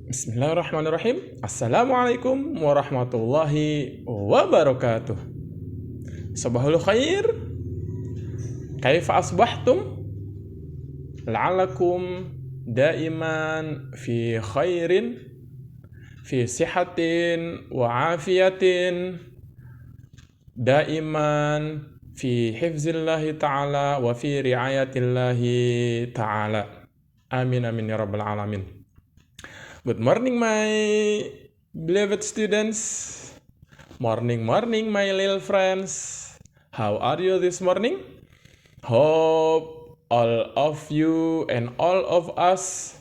Bismillahirrahmanirrahim. Assalamualaikum warahmatullahi wabarakatuh. Sabahul khair. Kaifa asbahtum? La'alakum daiman fi khairin, fi sihatin wa afiyatin, daiman fi hifzillahi ta'ala wa fi riayatillahi ta'ala. Amin amin ya rabbal alamin. Good morning, my beloved students. Morning, morning, my little friends. How are you this morning? Hope all of you and all of us,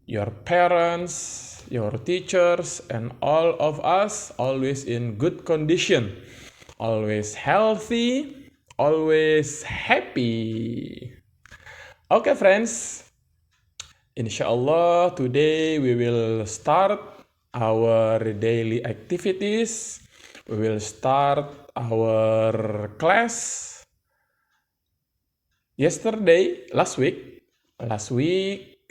your parents, your teachers, and all of us always in good condition, always healthy, always happy. Okay, friends. Inshallah, today we will start our daily activities. We will start our class. Last week,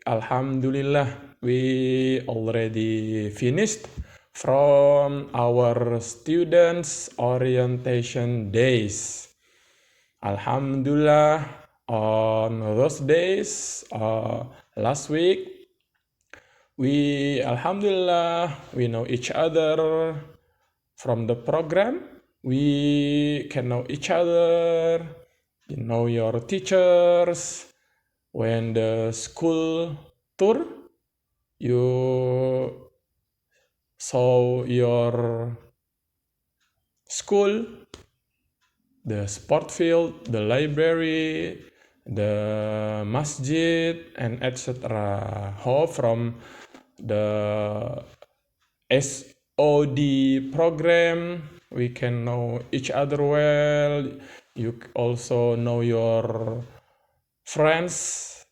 Alhamdulillah, we already finished from our students' orientation days. Alhamdulillah, on those days, last week, Alhamdulillah, we know each other from the program. We can know each other, you know your teachers. When the school tour, you saw your school, the sport field, the library, the masjid, and etc. Hope from the SOD program, we can know each other well. You also know your friends,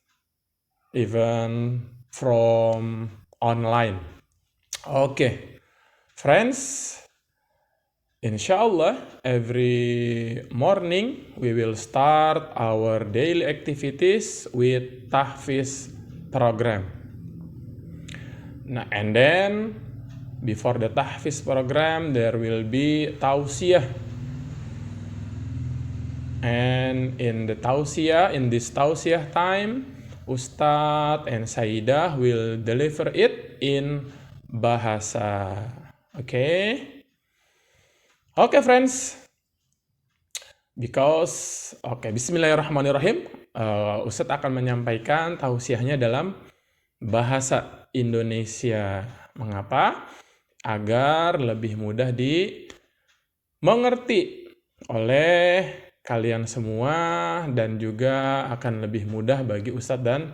even from online. Okay, friends, inshallah, every morning we will start our daily activities with tahfiz program. And then before the tahfiz program, there will be tausiyah. And in this tausiyah time, Ustadz and Sayyidah will deliver it in bahasa. Okay, friends. Bismillahirrahmanirrahim. Ustadz akan menyampaikan tausiyahnya dalam bahasa Indonesia. Mengapa? Agar lebih mudah dimengerti oleh kalian semua dan juga akan lebih mudah bagi Ustadz dan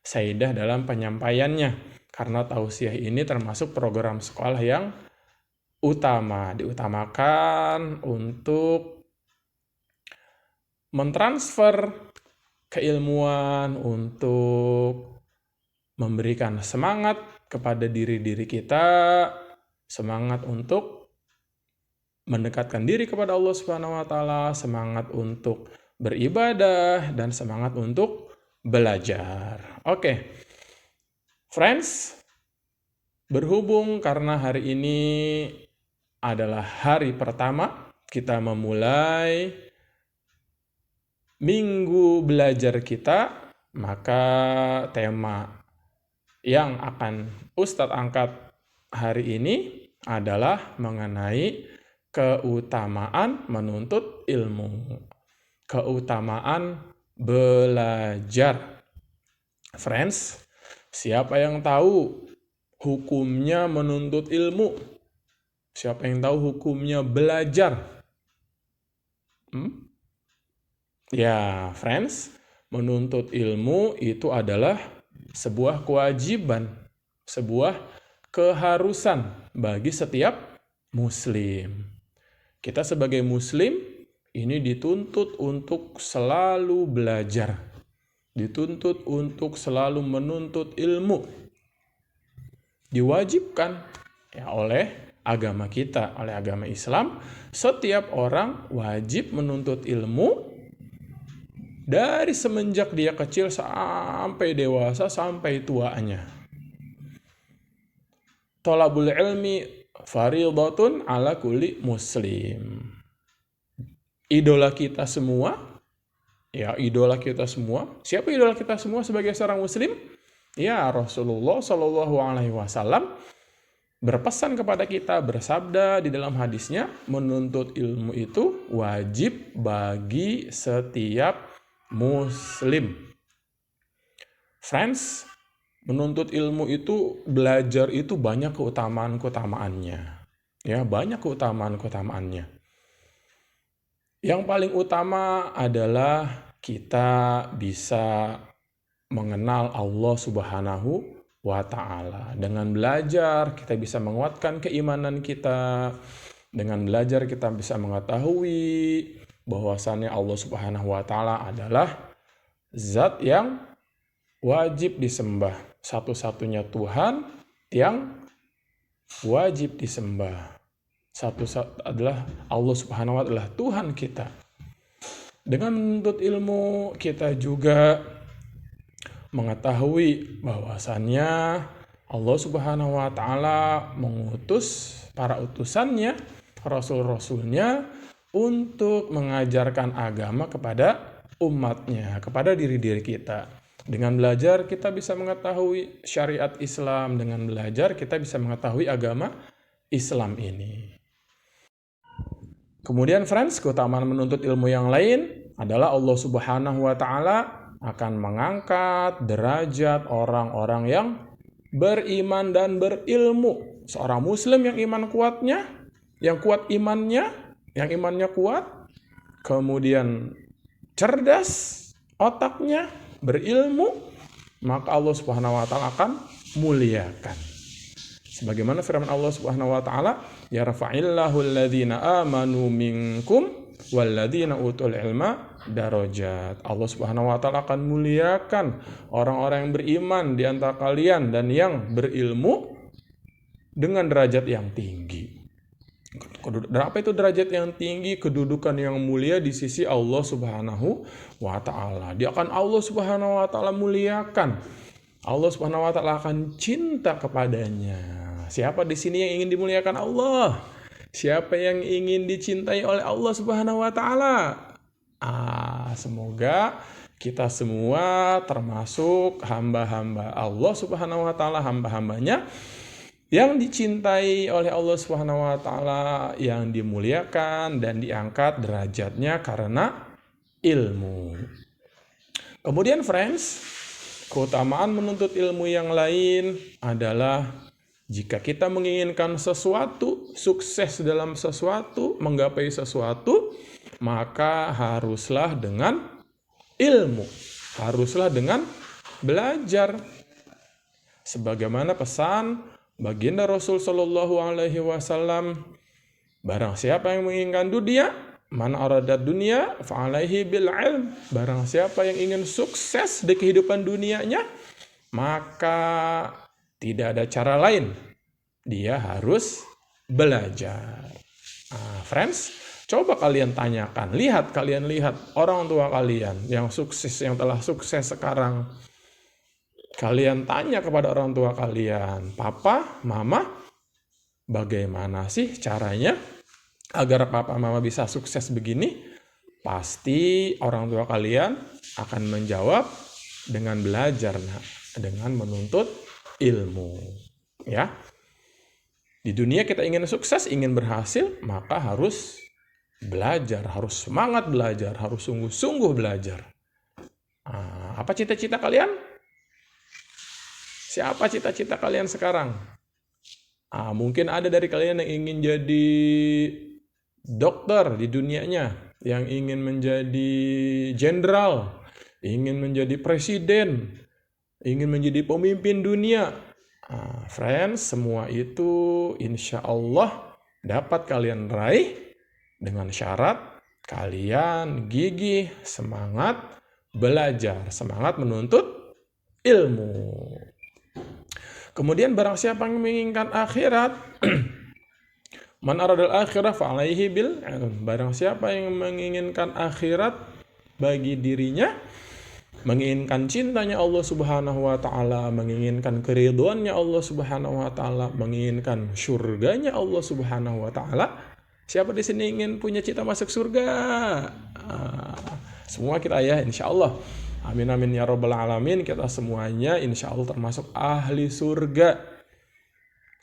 Sayyidah dalam penyampaiannya. Karena tausiyah ini termasuk program sekolah yang diutamakan untuk mentransfer keilmuan, untuk memberikan semangat kepada diri kita, semangat untuk mendekatkan diri kepada Allah Subhanahu wa taala, semangat untuk beribadah dan semangat untuk belajar. Oke. Friends, berhubung karena hari ini adalah hari pertama kita memulai minggu belajar kita, maka tema yang akan Ustadz angkat hari ini adalah mengenai keutamaan menuntut ilmu, keutamaan belajar. Friends, siapa yang tahu hukumnya menuntut ilmu? Siapa yang tahu hukumnya belajar? Ya, friends, menuntut ilmu itu adalah sebuah kewajiban, sebuah keharusan bagi setiap muslim. Kita sebagai muslim ini dituntut untuk selalu belajar, dituntut untuk selalu menuntut ilmu. Diwajibkan oleh agama kita, oleh agama Islam, setiap orang wajib menuntut ilmu dari semenjak dia kecil sampai dewasa, sampai tuanya. Thalabul ilmi fariidatun ala kulli muslim. Idola kita semua, Siapa idola kita semua sebagai seorang muslim? Ya, Rasulullah Shallallahu Alaihi Wasallam berpesan kepada kita, bersabda di dalam hadisnya, menuntut ilmu itu wajib bagi setiap muslim. Friends, menuntut ilmu itu, belajar itu banyak keutamaan-keutamaannya. Ya, banyak keutamaan-keutamaannya. Yang paling utama adalah kita bisa mengenal Allah Subhanahu wa Ta'ala. Dengan belajar, kita bisa menguatkan keimanan kita. Dengan belajar, kita bisa mengetahui bahwasannya Allah Subhanahu wa Ta'ala adalah zat yang wajib disembah. Satu-satunya Tuhan yang wajib disembah. Adalah Allah Subhanahu wa Ta'ala adalah Tuhan kita. Dengan menuntut ilmu, kita juga mengetahui bahwasannya Allah Subhanahu wa Ta'ala mengutus para utusannya, rasul-rasulnya, untuk mengajarkan agama kepada umatnya, kepada diri-diri kita. Dengan belajar kita bisa mengetahui syariat Islam, dengan belajar kita bisa mengetahui agama Islam ini. Kemudian friends, keutamaan menuntut ilmu yang lain adalah Allah Subhanahu wa Ta'ala akan mengangkat derajat orang-orang yang beriman dan berilmu. Seorang muslim yang iman kuatnya, yang kuat imannya, yang imannya kuat, kemudian cerdas otaknya, berilmu, maka Allah Subhanahu wa Ta'ala akan muliakan. Sebagaimana firman Allah Subhanahu wa Ta'ala, yarfa'illahu alladhina amanu minkum walladhina utul ilma darajat. Allah Subhanahu wa Ta'ala akan muliakan orang-orang yang beriman di antara kalian dan yang berilmu dengan derajat yang tinggi. Apa itu derajat yang tinggi? Kedudukan yang mulia di sisi Allah Subhanahu wa Ta'ala. Dia akan Allah Subhanahu wa Ta'ala muliakan. Allah Subhanahu wa Ta'ala akan cinta kepadanya. Siapa di sini yang ingin dimuliakan Allah? Siapa yang ingin dicintai oleh Allah Subhanahu wa Ta'ala? Semoga kita semua termasuk hamba-hamba Allah Subhanahu wa Ta'ala, hamba-hambanya yang dicintai oleh Allah Subhanahu wa Ta'ala, yang dimuliakan dan diangkat derajatnya karena ilmu. Kemudian friends, keutamaan menuntut ilmu yang lain adalah jika kita menginginkan sesuatu, sukses dalam sesuatu, menggapai sesuatu, maka haruslah dengan ilmu, haruslah dengan belajar. Sebagaimana pesan baginda Rasul Shallallahu Alaihi Wasallam, barang siapa yang menginginkan dunia, man aradat dunia, fa'alaihi bil ilm. Barang siapa yang ingin sukses di kehidupan dunianya, maka tidak ada cara lain, dia harus belajar. Friends, coba kalian tanyakan, kalian lihat orang tua kalian yang sukses, yang telah sukses sekarang. Kalian tanya kepada orang tua kalian, papa, mama, bagaimana sih caranya agar papa, mama bisa sukses begini? Pasti orang tua kalian akan menjawab dengan belajar, dengan menuntut ilmu. Ya, di dunia kita ingin sukses, ingin berhasil, maka harus belajar, harus semangat belajar, harus sungguh-sungguh belajar. Apa cita-cita kalian? Siapa cita-cita kalian sekarang? Mungkin ada dari kalian yang ingin jadi dokter di dunianya, yang ingin menjadi jenderal, ingin menjadi presiden, ingin menjadi pemimpin dunia. Friends, semua itu insya Allah dapat kalian raih dengan syarat kalian gigih, semangat belajar, semangat menuntut ilmu. Kemudian barang siapa yang menginginkan akhirat, man aradal akhirah fa'alaihi bil ilm. Barang siapa yang menginginkan akhirat bagi dirinya, menginginkan cintanya Allah Subhanahu wa taala, menginginkan keridhoannya Allah Subhanahu wa taala, menginginkan surganya Allah Subhanahu wa taala. Siapa di sini ingin punya cita masuk surga? Semua kita ya, insya Allah. Amin amin ya rabbal alamin. Kita semuanya insya Allah termasuk ahli surga.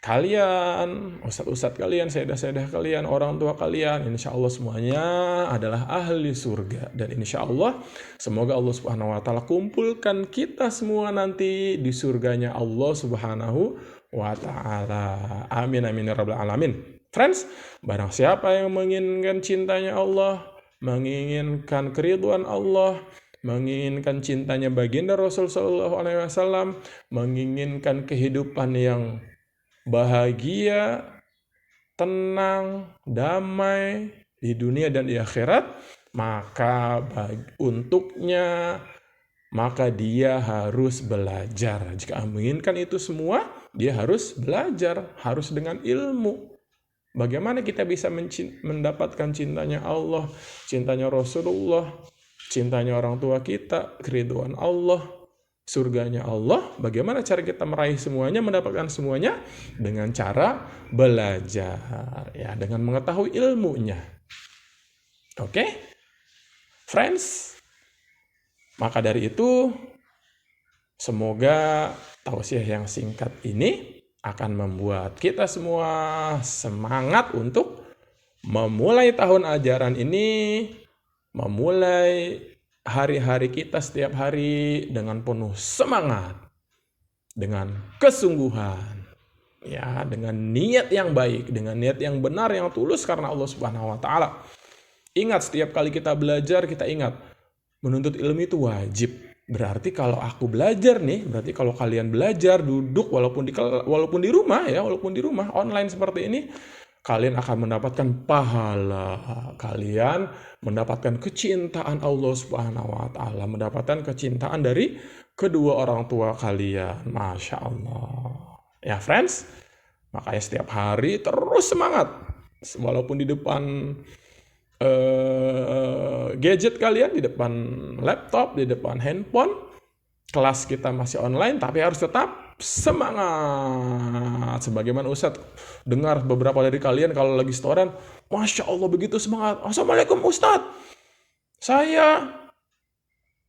Kalian, ustadz-ustadz kalian, sedah-sedah kalian, orang tua kalian, insya Allah semuanya adalah ahli surga. Dan insya Allah, semoga Allah Subhanahu wa taala kumpulkan kita semua nanti di surganya Allah Subhanahu wa taala. Amin amin ya rabbal alamin. Friends, barang siapa yang menginginkan cintanya Allah, menginginkan keridhaan Allah, menginginkan cintanya baginda Rasul sallallahu alaihi wasallam, menginginkan kehidupan yang bahagia, tenang, damai di dunia dan di akhirat, maka maka dia harus belajar. Jika menginginkan itu semua, dia harus belajar, harus dengan ilmu. Bagaimana kita bisa mendapatkan cintanya Allah, cintanya Rasulullah, cintanya orang tua kita, keridhaan Allah, surganya Allah? Bagaimana cara kita meraih semuanya, mendapatkan semuanya? Dengan cara belajar, ya, dengan mengetahui ilmunya. Oke? Friends, maka dari itu semoga tausiah yang singkat ini akan membuat kita semua semangat untuk memulai tahun ajaran ini, memulai hari-hari kita setiap hari dengan penuh semangat, dengan kesungguhan, ya, dengan niat yang baik, dengan niat yang benar, yang tulus karena Allah Subhanahu wa taala. Ingat, setiap kali kita belajar, kita ingat menuntut ilmu itu wajib. Berarti kalau aku belajar nih, berarti kalau kalian belajar duduk walaupun di rumah ya, walaupun di rumah online seperti ini, kalian akan mendapatkan pahala, kalian mendapatkan kecintaan Allah Subhanahu wa taala, mendapatkan kecintaan dari kedua orang tua kalian. Masya Allah. Ya friends, makanya setiap hari terus semangat. Walaupun di depan gadget kalian, di depan laptop, di depan handphone, kelas kita masih online, tapi harus tetap semangat. Sebagaimana Ustadz dengar beberapa dari kalian kalau lagi setoran, Masya Allah begitu semangat. Assalamualaikum Ustadz, saya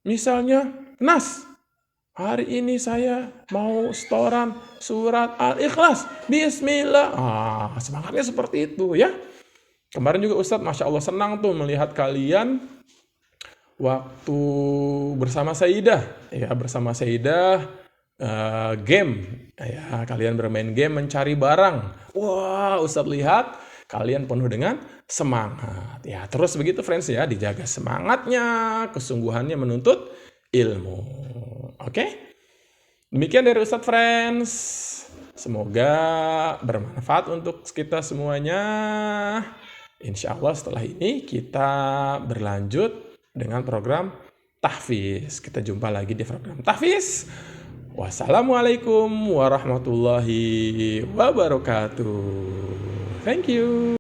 misalnya Nas, hari ini saya mau setoran surat Al-Ikhlas, Bismillah. Semangatnya seperti itu ya. Kemarin juga Ustadz, Masya Allah senang tuh melihat kalian waktu bersama Sayyidah, ya, bersama Sayyidah game, ya, kalian bermain game mencari barang. Wah, Ustadz lihat kalian penuh dengan semangat. Ya, terus begitu friends ya, dijaga semangatnya, kesungguhannya menuntut ilmu. Oke? Demikian dari Ustadz friends. Semoga bermanfaat untuk kita semuanya. Insya Allah setelah ini kita berlanjut dengan program tahfiz. Kita jumpa lagi di program tahfiz. Wassalamualaikum warahmatullahi wabarakatuh. Thank you.